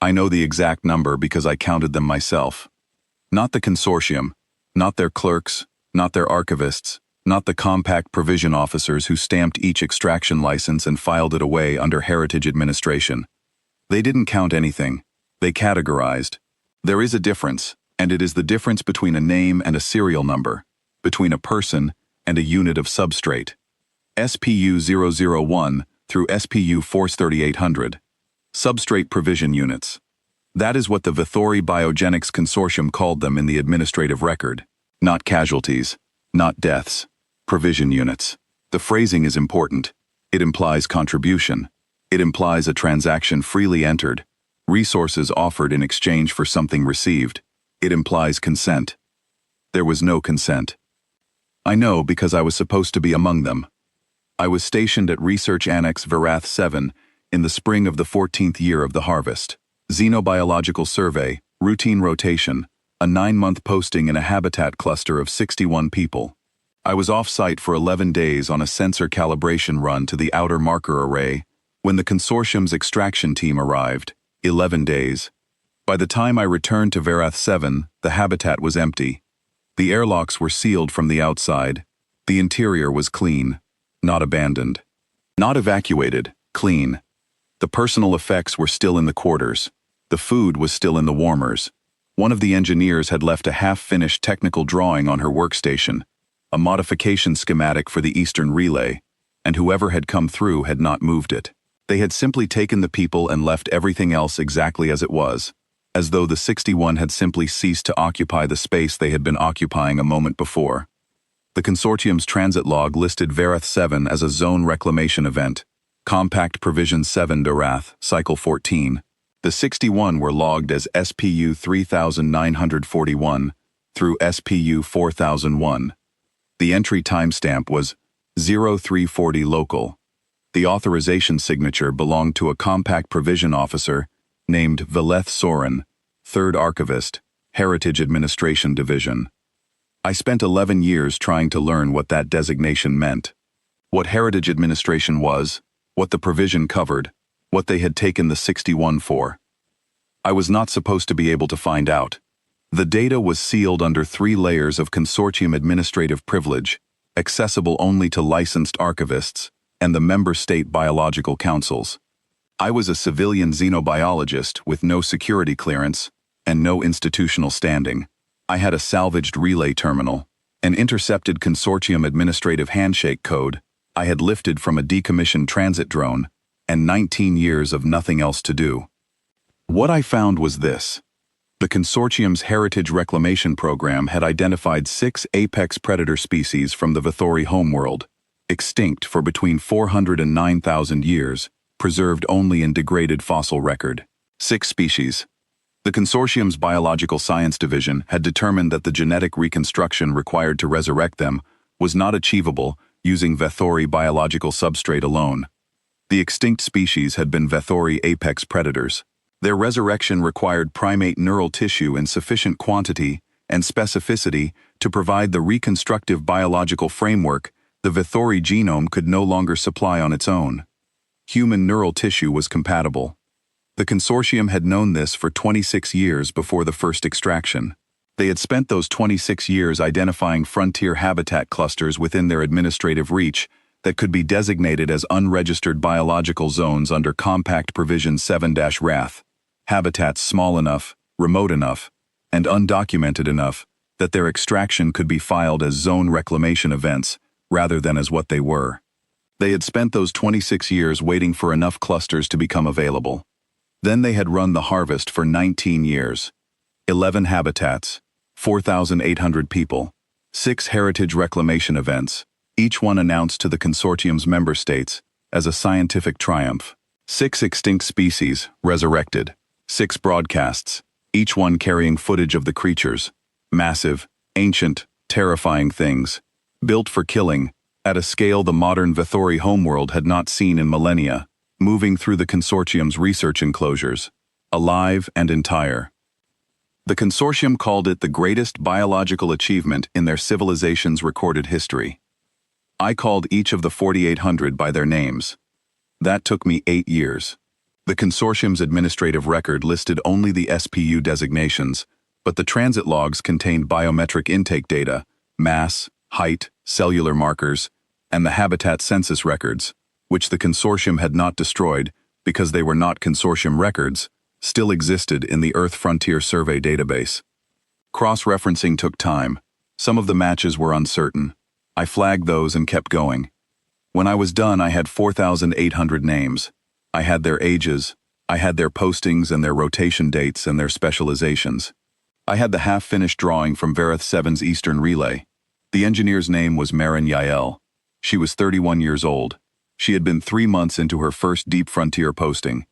I know the exact number because I counted them myself. Not the consortium, not their clerks, not their archivists, not the compact provision officers who stamped each extraction license and filed it away under heritage administration. They didn't count anything. They categorized. There is a difference, and it is the difference between a name and a serial number, between a person and a unit of substrate. SPU 001 through SPU Force 3800. Substrate provision units. That is what the Vithori Biogenics Consortium called them in the administrative record. Not casualties, not deaths. Provision units. The phrasing is important. It implies contribution. It implies a transaction freely entered, resources offered in exchange for something received. It implies consent. There was no consent. I know because I was supposed to be among them. I was stationed at Research Annex Verath 7 in the spring of the 14th year of the harvest. Xenobiological survey, routine rotation, a 9-month posting in a habitat cluster of 61 people. I was off-site for 11 days on a sensor calibration run to the outer marker array when the consortium's extraction team arrived. 11 days. By the time I returned to Verath 7, the habitat was empty. The airlocks were sealed from the outside. The interior was clean, not abandoned. Not evacuated, clean. The personal effects were still in the quarters. The food was still in the warmers. One of the engineers had left a half-finished technical drawing on her workstation, a modification schematic for the Eastern Relay, and whoever had come through had not moved it. They had simply taken the people and left everything else exactly as it was, as though the 61 had simply ceased to occupy the space they had been occupying a moment before. The consortium's transit log listed Verath 7 as a zone reclamation event, Compact Provision 7 Dorath, Cycle 14. The 61 were logged as SPU 3941 through SPU 4001. The entry timestamp was 0340 local. The authorization signature belonged to a compact provision officer named Veleth Soren, 3rd Archivist, Heritage Administration Division. I spent 11 years trying to learn what that designation meant, what Heritage Administration was, what the provision covered, what they had taken the 61 for. I was not supposed to be able to find out. The data was sealed under 3 layers of consortium administrative privilege, accessible only to licensed archivists and the member state biological councils. I was a civilian xenobiologist with no security clearance and no institutional standing. I had a salvaged relay terminal, an intercepted consortium administrative handshake code I had lifted from a decommissioned transit drone, and 19 years of nothing else to do. What I found was this. The consortium's heritage reclamation program had identified 6 apex predator species from the Vithori homeworld, extinct for between 400 and 9,000 years, preserved only in degraded fossil record. 6 species. The consortium's biological science division had determined that the genetic reconstruction required to resurrect them was not achievable using Vithori biological substrate alone. The extinct species had been Vithori apex predators. Their resurrection required primate neural tissue in sufficient quantity and specificity to provide the reconstructive biological framework the Vithori genome could no longer supply on its own. Human neural tissue was compatible. The consortium had known this for 26 years before the first extraction. They had spent those 26 years identifying frontier habitat clusters within their administrative reach that could be designated as unregistered biological zones under Compact Provision 7-RATH, habitats small enough, remote enough, and undocumented enough that their extraction could be filed as zone reclamation events rather than as what they were. They had spent those 26 years waiting for enough clusters to become available. Then they had run the harvest for 19 years. 11 habitats, 4,800 people, 6 heritage reclamation events, each one announced to the consortium's member states as a scientific triumph. 6 extinct species resurrected, 6 broadcasts, each one carrying footage of the creatures, massive, ancient, terrifying things, built for killing, at a scale the modern Vithori homeworld had not seen in millennia, moving through the consortium's research enclosures, alive and entire. The consortium called it the greatest biological achievement in their civilization's recorded history. I called each of the 4,800 by their names. That took me 8 years. The consortium's administrative record listed only the SPU designations, but the transit logs contained biometric intake data, mass, height, cellular markers, and the habitat census records, which the consortium had not destroyed because they were not consortium records, still existed in the Earth Frontier Survey database. Cross-referencing took time. Some of the matches were uncertain. I flagged those and kept going. When I was done, I had 4,800 names. I had their ages, I had their postings and their rotation dates and their specializations. I had the half-finished drawing from Vareth 7's Eastern Relay. The engineer's name was Marin Yael. She was 31 years old. She had been 3 months into her first Deep Frontier posting,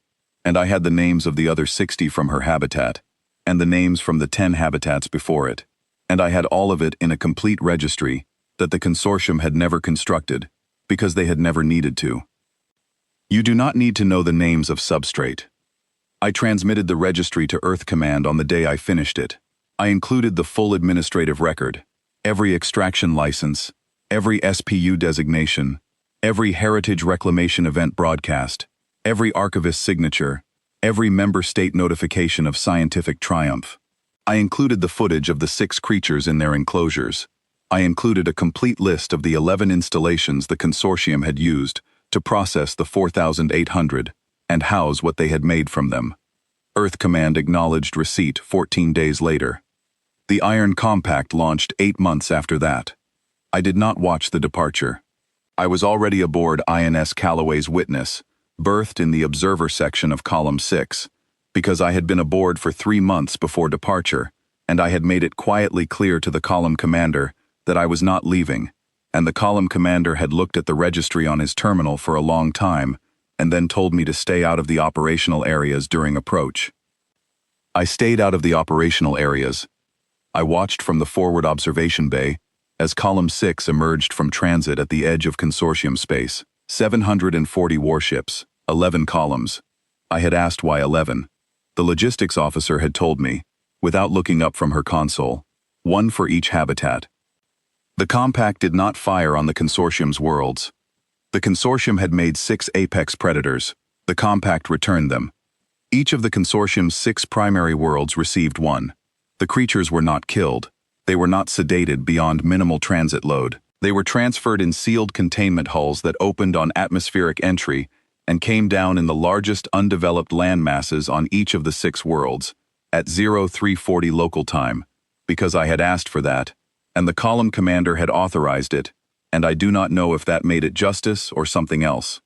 and I had the names of the other 60 from her habitat, and the names from the 10 habitats before it, and I had all of it in a complete registry that the consortium had never constructed, because they had never needed to. You do not need to know the names of Substrate. I transmitted the registry to Earth Command on the day I finished it. I included the full administrative record, every extraction license, every SPU designation, every heritage reclamation event broadcast, every archivist signature, every member state notification of scientific triumph. I included the footage of the 6 creatures in their enclosures. I included a complete list of the 11 installations the consortium had used to process the 4,800 and house what they had made from them. Earth Command acknowledged receipt 14 days later. The Iron Compact launched 8 months after that. I did not watch the departure. I was already aboard INS Callaway's Witness, berthed in the observer section of Column 6, because I had been aboard for 3 months before departure, and I had made it quietly clear to the column commander that I was not leaving, and the column commander had looked at the registry on his terminal for a long time, and then told me to stay out of the operational areas during approach. I stayed out of the operational areas. I watched from the forward observation bay as Column 6 emerged from transit at the edge of consortium space. 740 warships, 11 columns. I had asked why 11. The logistics officer had told me, without looking up from her console, 1 for each habitat. The compact did not fire on the consortium's worlds. The consortium had made 6 apex predators. The compact returned them. Each of the consortium's 6 primary worlds received 1. The creatures were not killed. They were not sedated beyond minimal transit load. They were transferred in sealed containment hulls that opened on atmospheric entry and came down in the largest undeveloped land masses on each of the 6 worlds, at 0340 local time, because I had asked for that, and the column commander had authorized it, and I do not know if that made it justice or something else.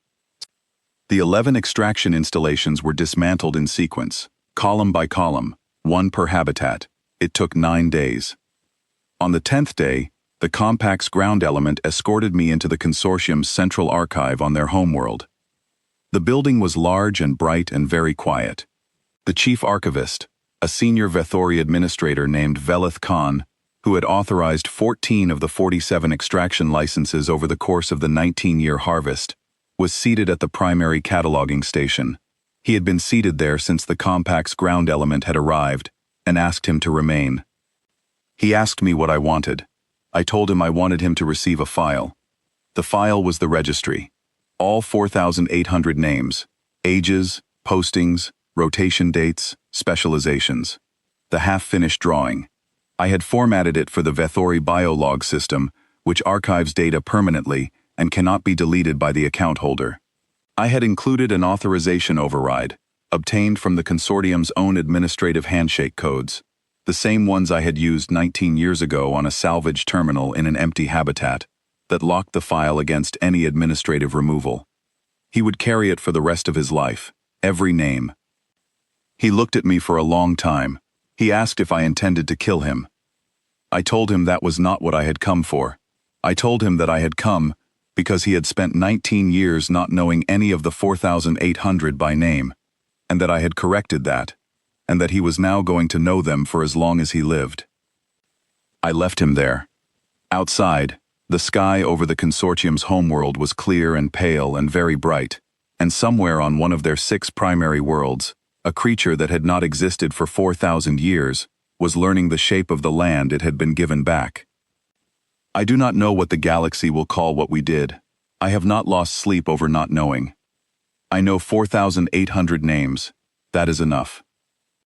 The 11 extraction installations were dismantled in sequence, column by column, 1 per habitat. It took 9 days. On the 10th day, the compact's ground element escorted me into the consortium's central archive on their homeworld. The building was large and bright and very quiet. The chief archivist, a senior Vethori administrator named Velith Khan, who had authorized 14 of the 47 extraction licenses over the course of the 19-year harvest, was seated at the primary cataloging station. He had been seated there since the compact's ground element had arrived, and asked him to remain. He asked me what I wanted. I told him I wanted him to receive a file. The file was the registry. All 4,800 names, ages, postings, rotation dates, specializations. The half-finished drawing. I had formatted it for the Vethori biolog system, which archives data permanently and cannot be deleted by the account holder. I had included an authorization override, obtained from the consortium's own administrative handshake codes, the same ones I had used 19 years ago on a salvage terminal in an empty habitat, that locked the file against any administrative removal. He would carry it for the rest of his life, every name. He looked at me for a long time. He asked if I intended to kill him. I told him that was not what I had come for. I told him that I had come because he had spent 19 years not knowing any of the 4,800 by name, and that I had corrected that, and that he was now going to know them for as long as he lived. I left him there. Outside, the sky over the consortium's homeworld was clear and pale and very bright, and somewhere on one of their 6 primary worlds, a creature that had not existed for 4,000 years was learning the shape of the land it had been given back. I do not know what the galaxy will call what we did. I have not lost sleep over not knowing. I know 4,800 names. That is enough.